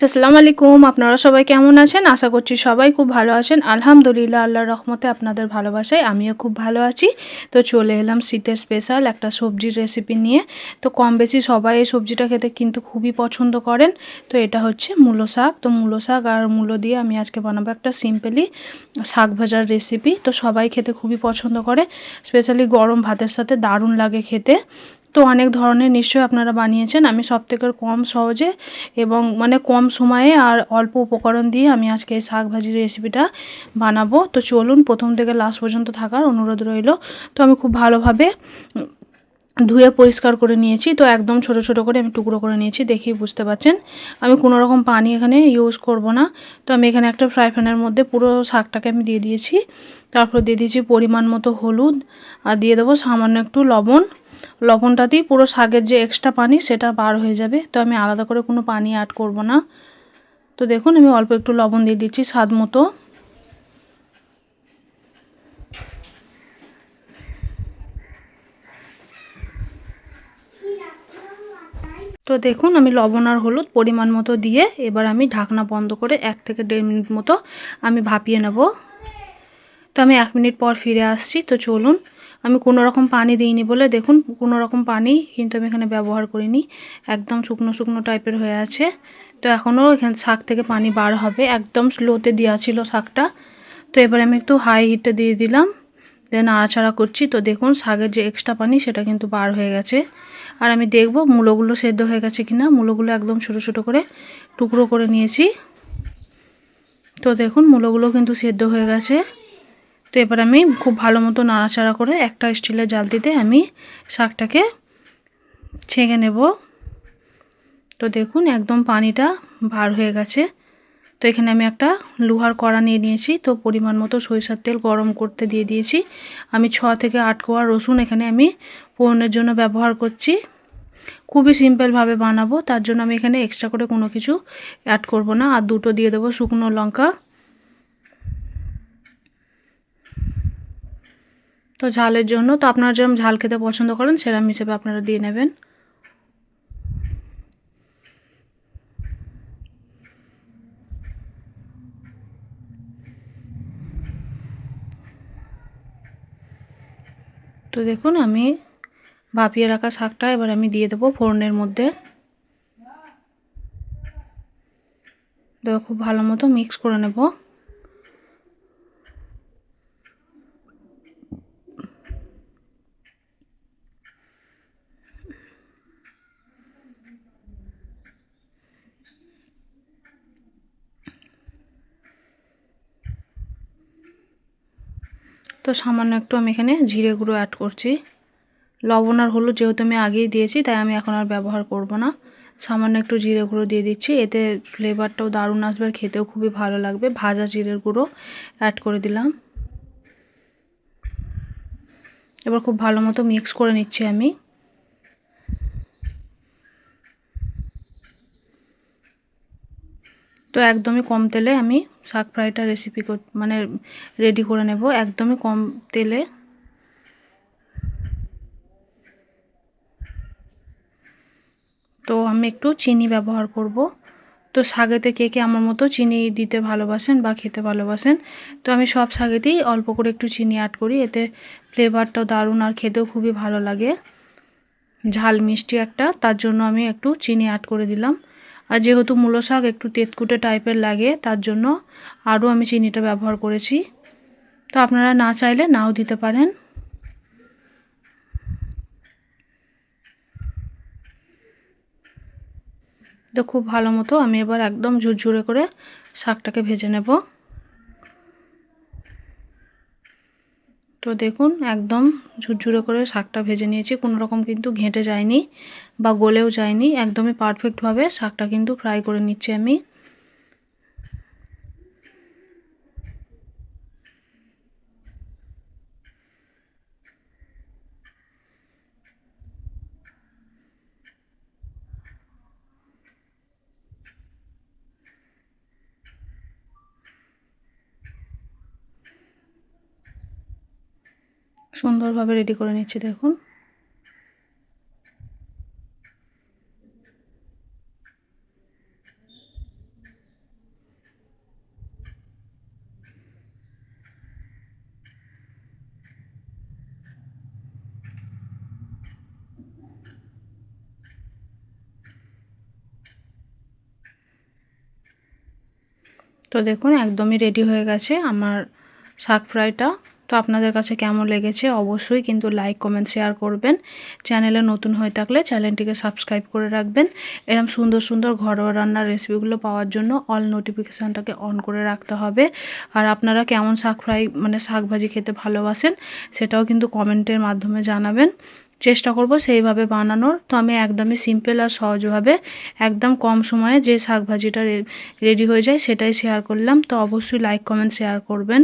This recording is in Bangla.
আসসালামু আলাইকুম। আপনারা সবাই কেমন আছেন? আশা করছি সবাই খুব ভালো আছেন। আলহামদুলিল্লাহ, আল্লাহর রহমতে আপনাদের ভালোবাসায় আমিও খুব ভালো আছি। তো চলে এলাম শীতের স্পেশাল একটা সবজির রেসিপি নিয়ে। তো কম বেশি সবাই এই সবজিটা খেতে কিন্তু খুবই পছন্দ করেন। তো এটা হচ্ছে মূলো শাক। তো মূলো শাক আর মূলো দিয়ে আমি আজকে বানাবো একটা সিম্পলি শাক ভাজার রেসিপি। তো সবাই খেতে খুবই পছন্দ করে, স্পেশালি গরম ভাতের সাথে দারুণ লাগে খেতে। তো অনেক ধরনের নিশ্চয়ই আপনারা বানিয়েছেন। আমি সবথেকে কম সহজে এবং কম সময়ে আর অল্প উপকরণ দিয়ে আমি আজকে এই শাক ভাজির রেসিপিটা বানাবো। তো চলুন প্রথম থেকে লাস্ট পর্যন্ত থাকার অনুরোধ রইল। তো আমি খুব ভালোভাবে ধুয়ে পরিষ্কার করে নিয়েছি। তো একদম ছোট ছোট করে আমি টুকরো করে নিয়েছি, দেখেই বুঝতে পারছেন। আমি কোনো রকম পানি এখানে ইউজ করব না। তো আমি এখানে একটা ফ্রাই প্যানের মধ্যে পুরো শাকটাকে আমি দিয়ে দিয়েছি। তারপর দিয়ে দিয়েছি পরিমাণ মতো হলুদ, আর দিয়ে দেবো সামান্য একটু লবণ। লবণটাতেই পুরো শাকের যে এক্সট্রা পানি সেটা বার হয়ে যাবে। তো আমি আলাদা করে কোনো পানি অ্যাড করব না। তো দেখুন আমি অল্প একটু লবণ দিয়ে দিচ্ছি স্বাদ মতো। তো দেখুন আমি লবণ আর হলুদ পরিমাণ মতো দিয়ে এবার আমি ঢাকনা বন্ধ করে 1 থেকে 1.5 মিনিট মতো আমি ভাপিয়ে নেব। তো আমি 1 মিনিট পর ফিরে আসছি। তো চলুন, আমি কোনো রকম পানি দিইনি বলে দেখুন কোনো রকম পানি কিন্তু আমি এখানে ব্যবহার করিনি। একদম শুকনো শুকনো টাইপের হয়ে আছে। তো এখনও এখানে শাক থেকে পানি বার হবে। একদম স্লোতে দেওয়া ছিল শাকটা। তো এবার আমি একটু হাই হিটে দিয়ে দিলাম, দিয়ে নাড়াচাড়া করছি। তো দেখুন শাকের যে এক্সট্রা পানি সেটা কিন্তু বার হয়ে গেছে। আর আমি দেখব মূলোগুলো সেদ্ধ হয়ে গেছে কিনা। মূলোগুলো একদম ছোটো ছোটো করে টুকরো করে নিয়েছি। তো দেখুন মূলোগুলো কিন্তু সেদ্ধ হয়ে গেছে। তো এবার আমি খুব ভালো মতো নাড়াচাড়া করে একটা স্টিলের জালতিতে আমি শাকটাকে ছেঁকে নেব। তো দেখুন একদম পানিটা বার হয়ে গেছে। তো এখানে আমি একটা লোহার কড়া নিয়ে নিয়েছি। তো পরিমাণ মতো সরিষার তেল গরম করতে দিয়ে দিয়েছি। আমি 6 থেকে 8 কোয়া রসুন এখানে আমি ফোড়নের জন্য ব্যবহার করছি। খুবই সিম্পলভাবে বানাবো, তার জন্য আমি এখানে এক্সট্রা করে কোনো কিছু অ্যাড করব না। আর দুটো দিয়ে দেবো শুকনো লঙ্কা। তো ঝালের জন্য তো আপনারা যেরকম ঝাল খেতে পছন্দ করেন সেরকম হিসেবে আপনারা দিয়ে নেবেন। তো দেখুন আমি ভাপিয়ে রাখা শাকটা এবার আমি দিয়ে দেবো ফোড়নের মধ্যে। তো খুব ভালো মতো মিক্স করে নেব। তো সামান্য একটু আমি এখানে জিরে গুঁড়ো অ্যাড করছি। লবণ আর হলুদ যেহেতু আমি আগেই দিয়েছি তাই আমি এখন আর ব্যবহার করব না। সামান্য একটু জিরে গুঁড়ো দিয়ে দিচ্ছি, এতে ফ্লেভারটাও দারুণ আসবে আর খেতেও খুবই ভালো লাগবে। ভাজা জিরের গুঁড়ো অ্যাড করে দিলাম। এবার খুব ভালো মতো মিক্স করে নিচ্ছি আমি। তো একদমই কম তেলে আমি শাক ফ্রাইটা রেসিপি রেডি করে নেব, একদমই কম তেলে। তো আমি একটু চিনি ব্যবহার করব। তো শাকেতে কে কে আমার মতো চিনি দিতে ভালোবাসেন বা খেতে ভালোবাসেন। তো আমি সব শাকেতেই অল্প করে একটু চিনি অ্যাড করি, এতে ফ্লেভারটাও দারুণ আর খেতেও খুবই ভালো লাগে। ঝাল মিষ্টি একটা, তার জন্য আমি একটু চিনি অ্যাড করে দিলাম। আর যেহেতু মূলো শাক একটু তেতকুটে টাইপের লাগে তার জন্য আরও আমি চিনিটা ব্যবহার করেছি। তো আপনারা না চাইলে নাও দিতে পারেন। তো খুব ভালো মতো আমি এবার একদম ঝুরঝুরে করে শাকটাকে ভেজে নেব। তো দেখুন একদম ঝুরঝুরে করে শাকটা ভেজে নিয়েছি, কোনো রকম কিন্তু ঘেঁটে যায়নি বা গলেও যায়নি, একদমই পারফেক্টভাবে শাকটা কিন্তু ফ্রাই করে নিচ্ছি আমি। সুন্দরভাবে রেডি করে নিচ্ছি দেখুন। তো দেখুন একদমই রেডি হয়ে গেছে আমার শাক ফ্রাইটা। তো আপনাদের কাছে কেমন লেগেছে অবশ্যই কিন্তু লাইক কমেন্ট শেয়ার করবেন। চ্যানেলে নতুন হয়ে থাকলে চ্যানেলটিকে সাবস্ক্রাইব করে রাখবেন। এরকম সুন্দর সুন্দর ঘরোয়া রান্নার রেসিপিগুলো পাওয়ার জন্য অল নোটিফিকেশানটাকে অন করে রাখতে হবে। আর আপনারা কেমন শাক ফ্রাই মানে শাক ভাজি খেতে ভালোবাসেন সেটাও কিন্তু কমেন্টের মাধ্যমে জানাবেন। চেষ্টা করব সেইভাবে বানানোর। তো আমি একদমই সিম্পল আর সহজভাবে একদম কম সময়ে যে শাক ভাজিটা রেডি হয়ে যায় সেটাই শেয়ার করলাম। তো অবশ্যই লাইক কমেন্ট শেয়ার করবেন।